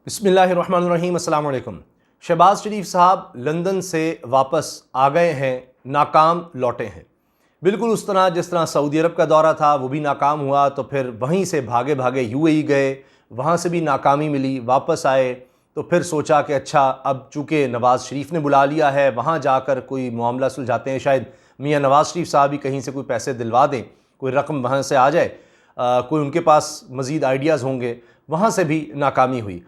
बिस्मिल्लाहिर्रहमानिर्रहीम, अस्सलाम वालेकुम। शहबाज शरीफ साहब लंदन से वापस आ गए हैं, नाकाम लौटे हैं। बिल्कुल उस तरह जिस तरह सऊदी अरब का दौरा था वो भी नाकाम हुआ, तो फिर वहीं से भागे भागे यूएई गए, वहाँ से भी नाकामी मिली, वापस आए तो फिर सोचा कि अच्छा अब चूँकि नवाज़ शरीफ ने बुला लिया है वहाँ जाकर कोई मामला सुलझाते हैं, शायद मियाँ नवाज़ शरीफ साहब ही कहीं से कोई पैसे दिलवा दें, कोई रकम वहाँ से आ जाए, कोई उनके पास मज़ीद आइडियाज़ होंगे। वहाँ से भी नाकामी हुई।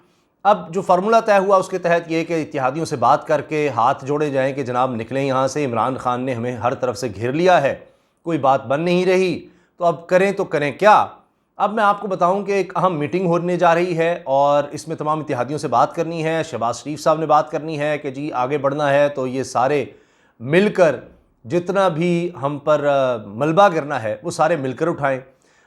अब जो फार्मूला तय हुआ उसके तहत ये कि इत्तेहादियों से बात करके हाथ जोड़े जाएं कि जनाब निकलें यहाँ से, इमरान खान ने हमें हर तरफ से घेर लिया है, कोई बात बन नहीं रही, तो अब करें तो करें क्या। अब मैं आपको बताऊं कि एक अहम मीटिंग होने जा रही है और इसमें तमाम इत्तेहादियों से बात करनी है। शहबाज शरीफ साहब ने बात करनी है कि जी आगे बढ़ना है तो ये सारे मिलकर जितना भी हम पर मलबा गिरना है वो सारे मिलकर उठाएं।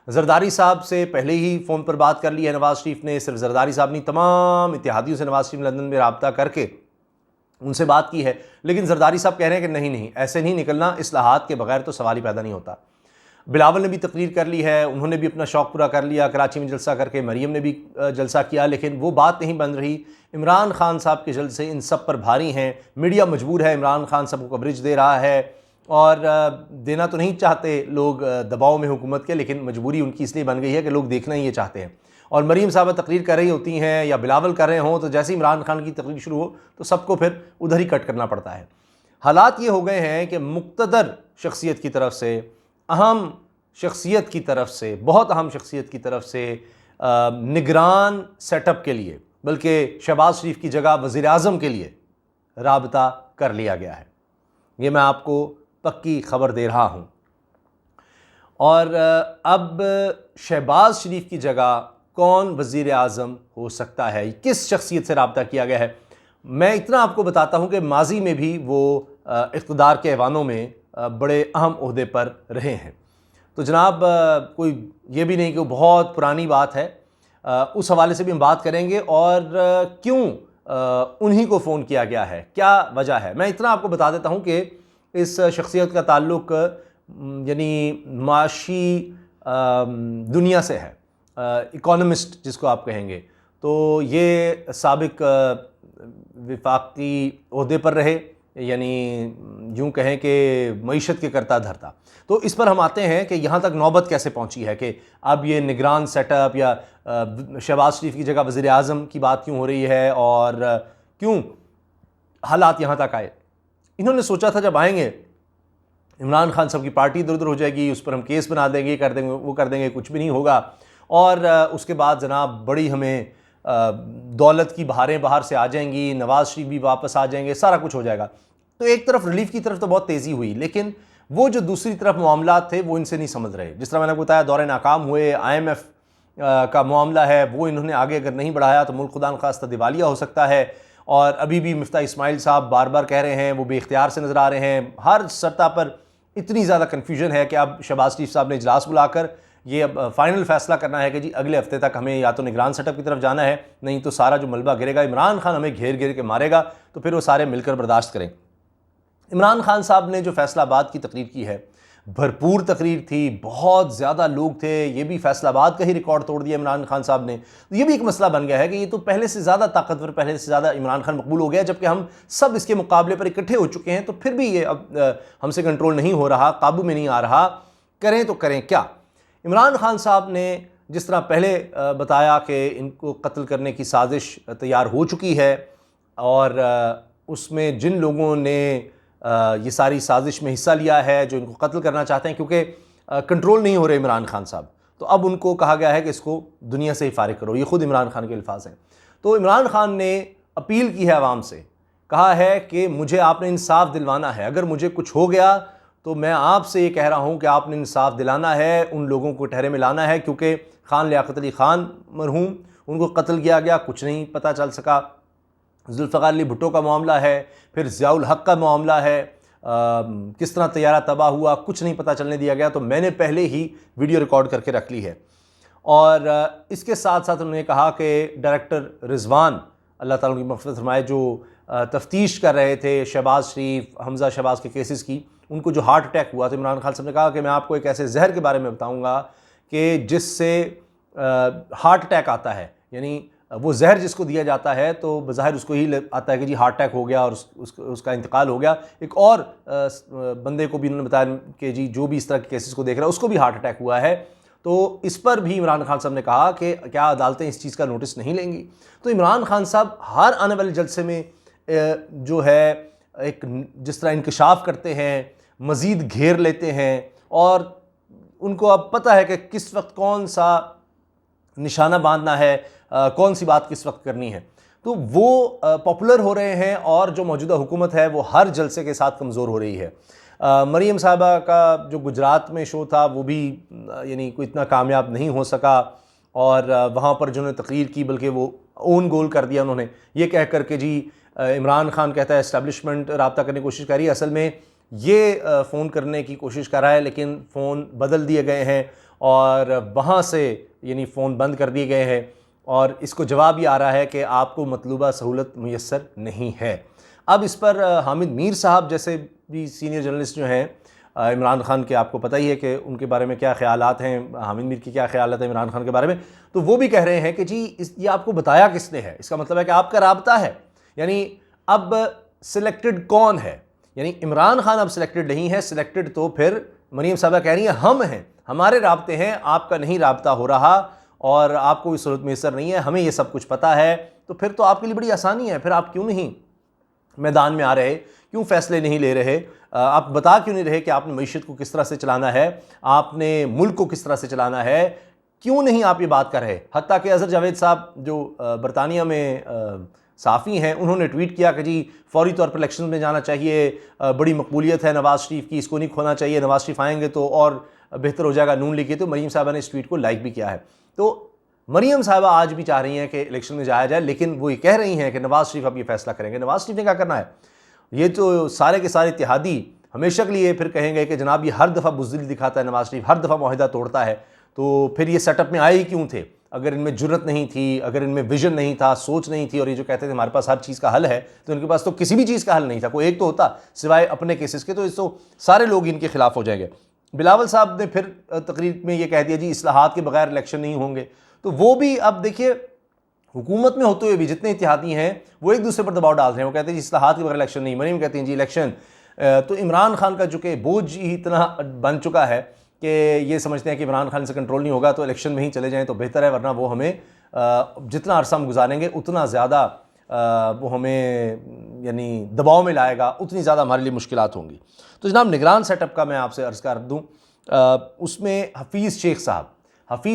जरदारी साहब से पहले ही फ़ोन पर बात कर ली है नवाज़ शरीफ ने। सिर्फ जरदारी साहब नहीं, तमाम इत्तेहादियों से नवाज़ शरीफ लंदन में रब्ता करके उनसे बात की है, लेकिन जरदारी साहब कह रहे हैं कि नहीं नहीं, ऐसे नहीं निकलना, इस्लाहात के बगैर तो सवाल ही पैदा नहीं होता। बिलावल ने भी तकरीर कर ली है, उन्होंने भी अपना शौक़ पूरा कर लिया, कराची में जलसा करके मरीम ने भी जलसा किया, लेकिन वो बात नहीं बन रही। इमरान खान साहब के जलसे इन सब पर भारी हैं, मीडिया मजबूर है, इमरान खान सबको कवरेज दे रहा है और देना तो नहीं चाहते लोग दबाव में हुकूमत के, लेकिन मजबूरी उनकी इसलिए बन गई है कि लोग देखना ही ये चाहते हैं। और मरीम साहब तकरीर कर रही होती हैं या बिलावल कर रहे हों तो जैसे ही इमरान खान की तकरीर शुरू हो तो सबको फिर उधर ही कट करना पड़ता है। हालात ये हो गए हैं कि मुक़्तदर शख्सियत की तरफ से, अहम शख्सियत की तरफ से, बहुत अहम शख्सियत की तरफ से निगरान सेटअप के लिए, बल्कि शहबाज शरीफ की जगह वज़ीर आज़म के लिए राबता कर लिया गया है। ये मैं आपको पक्की खबर दे रहा हूँ। और अब शहबाज शरीफ की जगह कौन वज़ीर आज़म हो सकता है, किस शख्सियत से रब्ता किया गया है। मैं इतना आपको बताता हूँ कि माजी में भी वो इक़्तिदार के ऐवानों में बड़े अहम ओहदे पर रहे हैं। तो जनाब कोई ये भी नहीं कि वो बहुत पुरानी बात है, उस हवाले से भी हम बात करेंगे और क्यों उन्हीं को फ़ोन किया गया है, क्या वजह है। मैं इतना आपको बता देता हूँ कि इस शख्सियत का ताल्लुक़ यानी माशी दुनिया से है, इकोनॉमिस्ट जिसको आप कहेंगे। तो ये साबिक वफाकी ओहदे पर रहे, यानी यूँ कहें कि मईशत के करता धरता। तो इस पर हम आते हैं कि यहाँ तक नौबत कैसे पहुँची है कि अब ये निगरान सेटअप या शहबाज शरीफ की जगह वज़ीर आज़म की बात क्यों हो रही है और क्यों हालात यहाँ तक आए। इन्होंने सोचा था जब आएंगे इमरान खान साहब की पार्टी इधर उधर हो जाएगी, उस पर हम केस बना देंगे, कर देंगे, वो कर देंगे, कुछ भी नहीं होगा और उसके बाद जनाब बड़ी हमें दौलत की बहारें बाहर से आ जाएंगी, नवाज़ शरीफ भी वापस आ जाएंगे, सारा कुछ हो जाएगा। तो एक तरफ रिलीफ की तरफ तो बहुत तेज़ी हुई, लेकिन वो जो दूसरी तरफ मामला थे वो इनसे नहीं समझ रहे। जिस तरह मैंने बताया दौरे नाकाम हुए, IMF का मामला है वो इन्होंने आगे अगर नहीं बढ़ाया तो मुल्क खुदा न खास्ता दिवालिया हो सकता है। और अभी भी मिफ्ता इस्माइल साहब बार बार कह रहे हैं, वो बेख्तियार से नज़र आ रहे हैं। हर सतह पर इतनी ज़्यादा कन्फ्यूजन है कि अब शहबाज शरीफ साहब ने इजलास बुलाकर ये अब फाइनल फैसला करना है कि जी अगले हफ्ते तक हमें या तो निगरान सेटअप की तरफ जाना है, नहीं तो सारा जो मलबा गिरेगा, इमरान खान हमें घेर घेर के मारेगा, तो फिर वो सारे मिलकर बर्दाश्त करें। इमरान खान साहब ने जो फैसलाबाद की तकरीर की है, भरपूर तकरीर थी, बहुत ज़्यादा लोग थे, ये भी फैसलाबाद का ही रिकॉर्ड तोड़ दिया इमरान खान साहब ने। तो ये भी एक मसला बन गया है कि ये तो पहले से ज़्यादा ताकतवर, पहले से ज़्यादा इमरान खान मकबूल हो गया, जबकि हम सब इसके मुकाबले पर इकट्ठे हो चुके हैं, तो फिर भी ये अब हमसे कंट्रोल नहीं हो रहा, काबू में नहीं आ रहा, करें तो करें क्या। इमरान खान साहब ने जिस तरह पहले बताया कि इनको कत्ल करने की साजिश तैयार हो चुकी है और उसमें जिन लोगों ने ये सारी साजिश में हिस्सा लिया है, जो इनको कत्ल करना चाहते हैं, क्योंकि कंट्रोल नहीं हो रहे इमरान खान साहब, तो अब उनको कहा गया है कि इसको दुनिया से ही फारिग करो। ये ख़ुद इमरान खान के अल्फाज हैं। तो इमरान खान ने अपील की है आवाम से, कहा है कि मुझे आपने इंसाफ दिलवाना है, अगर मुझे कुछ हो गया तो मैं आपसे ये कह रहा हूँ कि आपने इंसाफ दिलाना है, उन लोगों को ठहरे में लाना है, क्योंकि खान लियाकत अली खान मरहूम, उनको कत्ल किया गया, कुछ नहीं पता चल सका। जुल्फ़िकार अली भुट्टो का मामला है, फिर ज़ियाउल हक़ का मामला है, किस तरह तैयारा तबाह हुआ, कुछ नहीं पता चलने दिया गया। तो मैंने पहले ही वीडियो रिकॉर्ड करके रख ली है। और इसके साथ साथ उन्होंने कहा कि डायरेक्टर रिजवान, अल्लाह ताला उनकी मग़फ़िरत फरमाए, जो तफ्तीश कर रहे थे शहबाज शरीफ, हमज़ा शहबाज के केसेस की, उनको जो हार्ट अटैक हुआ, तो इमरान खान साहब ने कहा कि मैं आपको एक ऐसे जहर के बारे में बताऊँगा कि जिससे हार्ट अटैक आता है, यानी वो जहर जिसको दिया जाता है तो बज़ाहिर उसको ही आता है कि जी हार्ट अटैक हो गया और उसका इंतकाल हो गया। एक और बंदे को भी उन्होंने बताया कि जी जो भी इस तरह के केसेस को देख रहा है उसको भी हार्ट अटैक हुआ है। तो इस पर भी इमरान खान साहब ने कहा कि क्या अदालतें इस चीज़ का नोटिस नहीं लेंगी। तो इमरान खान साहब हर आने वाले जलसे में जो है एक जिस तरह इंकशाफ करते हैं, मज़ीद घेर लेते हैं और उनको अब पता है कि किस वक्त कौन सा निशाना बांधना है, कौन सी बात किस वक्त करनी है। तो वो पॉपुलर हो रहे हैं और जो मौजूदा हुकूमत है वो हर जलसे के साथ कमज़ोर हो रही है। मरीम साहबा का जो गुजरात में शो था वो भी यानी कोई इतना कामयाब नहीं हो सका और वहाँ पर जिन्होंने तकरीर की बल्कि वो ओन गोल कर दिया उन्होंने, ये कह कर के जी इमरान खान कहता है इस्टेब्लिशमेंट रब्ता करने की कोशिश कर रही है, असल में ये फ़ोन करने की कोशिश कर रहा है लेकिन फ़ोन बदल दिए गए हैं और वहाँ से यानी फ़ोन बंद कर दिए गए हैं और इसको जवाब ये आ रहा है कि आपको मतलूबा सहूलत मुयस्सर नहीं है। अब इस पर हामिद मीर साहब जैसे भी सीनियर जर्नलिस्ट जो हैं इमरान खान के, आपको पता ही है कि उनके बारे में क्या ख्यालात हैं, हामिद मीर की क्या ख्यालात हैं इमरान खान के बारे में, तो वो भी कह रहे हैं कि जी ये आपको बताया किसने है, इसका मतलब है कि आपका राब्ता है। यानी अब सिलेक्टेड कौन है, यानी इमरान खान अब सिलेक्टेड नहीं है, सिलेक्टेड तो फिर मरीम साहबा कह रही हैं हम हैं, हमारे राब्ते हैं, आपका नहीं राब्ता हो रहा और आपको भी सहूलत मैसर नहीं है, हमें ये सब कुछ पता है। तो फिर तो आपके लिए बड़ी आसानी है, फिर आप क्यों नहीं मैदान में आ रहे, क्यों फ़ैसले नहीं ले रहे, आप बता क्यों नहीं रहे कि आपने मईशत को किस तरह से चलाना है, आपने मुल्क को किस तरह से चलाना है, क्यों नहीं आप ये बात कर रहे। हत्ता कि अज़हर जावेद साहब जो बरतानिया में साफ़ी हैं, उन्होंने ट्वीट किया कि जी फौरी तौर पर इलेक्शन में जाना चाहिए, बड़ी मकबूलियत है नवाज़ शरीफ की, इसको नहीं खोना चाहिए, नवाज़ शरीफ आएंगे तो और बेहतर हो जाएगा नून लीग के। तो मरीम साहबा ने इस ट्वीट को लाइक भी किया है। तो मरीम साहबा आज भी चाह रही हैं कि इलेक्शन में जाया जाए, लेकिन वो ये कह रही हैं कि नवाज़ शरीफ अब ये फैसला करेंगे। नवाज़ शरीफ ने क्या करना है, ये तो सारे के सारे इत्तेहादी हमेशा के लिए फिर कहेंगे कि जनाब ये हर दफ़ा बुज़दिली दिखाता है, नवाज़ शरीफ हर दफ़ा मुआहिदा तोड़ता है, तो फिर ये सेटअप में आए ही क्यों थे। अगर इनमें जुर्रत नहीं थी, अगर इनमें विजन नहीं था, सोच नहीं थी और ये जो कहते थे हमारे पास हर चीज़ का हल है, तो इनके पास तो किसी भी चीज़ का हल नहीं था, कोई एक तो होता सिवाय अपने केसेस के, तो इस तो सारे लोग इनके खिलाफ हो जाएंगे। बिलावल साहब ने फिर तकरीर में ये कह दिया जी इस्लाहात के बगैर इलेक्शन नहीं होंगे। तो वो भी अब देखिए हुकूमत में होते हुए भी जितने इत्तेहादी हैं वो एक दूसरे पर दबाव डाल रहे हैं, वो कहते हैं जी इस्लाहात के बगैर इलेक्शन नहीं, मरीम कहते हैं जी इलेक्शन। तो इमरान खान का चूँकि बोझ ही इतना बन चुका है कि ये समझते हैं कि इमरान खान से कंट्रोल नहीं होगा तो इलेक्शन में ही चले जाएँ तो बेहतर है, वरना वो हमें जितना अरसा हम गुजारेंगे उतना ज़्यादा वो हमें यानी दबाव में लाएगा, उतनी ज़्यादा हमारे लिए मुश्किलात होंगी। तो जनाब निगरान सेटअप का मैं आपसे अर्ज़ कर दूँ, उसमें हफीज़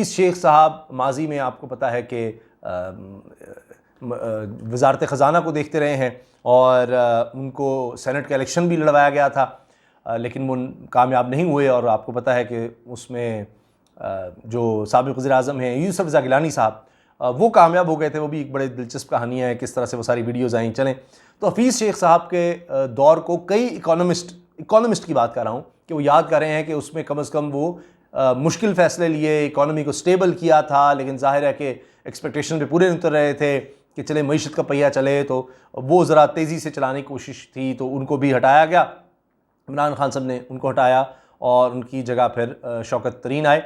शेख साहब माजी में आपको पता है कि वज़ारत ख़ज़ाना को देखते रहे हैं और उनको सेनेट का इलेक्शन भी लड़वाया गया था, लेकिन वो कामयाब नहीं हुए और आपको पता है कि उसमें जो साबिक़ वज़ीर-ए-आज़म हैं यूसुफ़ रज़ा गिलानी साहब वो कामयाब हो गए थे। वो भी एक बड़े दिलचस्प कहानी है किस तरह से वो सारी वीडियोज़ आई। चलें, तो हफीज़ शेख साहब के दौर को कई इकोनॉमिस्ट की बात कर रहा हूँ कि वो याद कर रहे हैं कि उसमें कम अज़ कम वो मुश्किल फ़ैसले लिए, इकॉनमी को स्टेबल किया था, लेकिन ज़ाहिर है कि एक्सपेक्टेशन पे पूरे नहीं उतर रहे थे कि चले मईशत का पहिया चले, तो वो ज़रा तेज़ी से चलाने की कोशिश थी, तो उनको भी हटाया गया। इमरान खान साहब ने उनको हटाया और उनकी जगह फिर शौकत तरीन आए।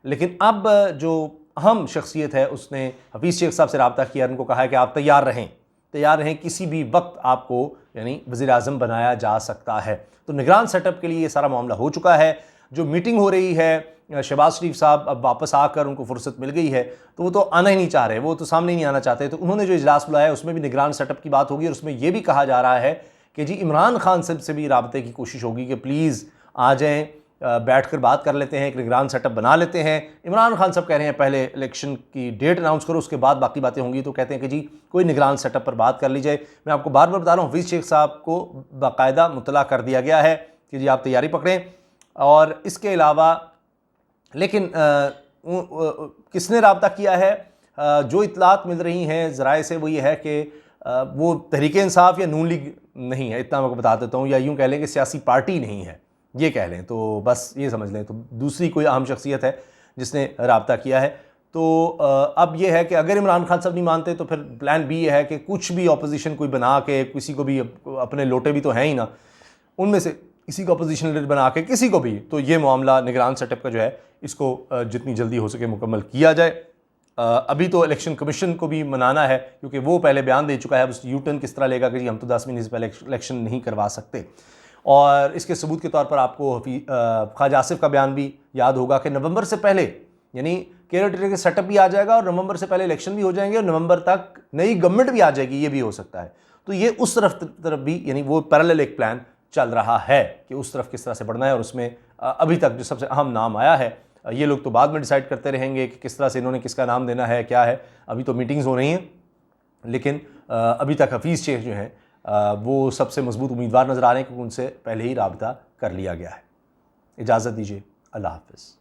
लेकिन अब जो अहम शख्सियत है उसने हफीज़ शेख साहब से रब्ता किया, उनको कहा है कि आप तैयार रहें, किसी भी वक्त आपको यानी वज़ीर-ए-आज़म बनाया जा सकता है। तो निगरान सेटअप के लिए ये सारा मामला हो चुका है। जो मीटिंग हो रही है, शहबाज शरीफ साहब अब वापस आकर उनको फुर्सत मिल गई है, तो वो तो आना ही नहीं चाह रहे, वो तो सामने ही नहीं आना चाहते। तो उन्होंने जो इजलास बुलाया है उसमें भी निगरान सेटअप की बात होगी और उसमें यह भी कहा जा रहा है कि जी इमरान खान साहब से भी राबते की कोशिश होगी कि प्लीज़ आ जाएँ, बैठ कर बात कर लेते हैं, एक निगरान सेटअप बना लेते हैं। इमरान खान साहब कह रहे हैं पहले इलेक्शन की डेट अनाउंस करो, उसके बाद बाकी बातें होंगी। तो कहते हैं कि जी कोई निगरान सेटअप पर बात कर लीजिए। मैं आपको बार बार बता रहा हूँ, हफीज़ शेख साहब को बाकायदा मुतला कर दिया गया है कि जी आप तैयारी पकड़ें। और इसके अलावा लेकिन किसने रब्ता किया है, जो इतलात मिल रही हैं ज़राए से वो ये है कि वो तहरीक इंसाफ या नून लीग नहीं है, इतना मैं आपको बता देता हूँ, या यूँ कह लें कि सियासी पार्टी नहीं है, ये कह लें, तो बस ये समझ लें। तो दूसरी कोई अहम शख्सियत है जिसने रब्ता किया है। तो अब ये है कि अगर इमरान खान साहब नहीं मानते तो फिर प्लान बी ये है कि कुछ भी अपोजिशन कोई बना के, किसी को भी, अपने लोटे भी तो हैं ही ना, उनमें से किसी को अपोजिशन लीडर बना के किसी को भी, तो ये मामला निगरान सेटअप का जो है इसको जितनी जल्दी हो सके मुकम्मल किया जाए। अभी तो इलेक्शन कमीशन को भी मनाना है, क्योंकि वो पहले बयान दे चुका है। अब उस यू टर्न किस तरह लेगा कि जी हम तो 10 महीने से पहले इलेक्शन नहीं करवा सकते। और इसके सबूत के तौर पर आपको ख्वाजा आसिफ का बयान भी याद होगा कि नवंबर से पहले, यानी केरल टेरिटरी का सेटअप भी आ जाएगा और नवंबर से पहले इलेक्शन भी हो जाएंगे और नवंबर तक नई गवर्नमेंट भी आ जाएगी, ये भी हो सकता है। तो ये उस तरफ भी, यानी वो पैरेलल एक प्लान चल रहा है कि उस तरफ किस तरह से बढ़ना है। और उसमें अभी तक जो सबसे अहम नाम आया है, ये लोग तो बाद में डिसाइड करते रहेंगे कि किस तरह से इन्होंने किसका नाम देना है, क्या है। अभी तो मीटिंग्स हो रही हैं, लेकिन अभी तक हफीज़ शेख जो हैं वो सबसे मजबूत उम्मीदवार नज़र आ रहे हैं, क्योंकि उनसे पहले ही राब्ता कर लिया गया है। इजाज़त दीजिए, अल्लाह हाफ़िज़।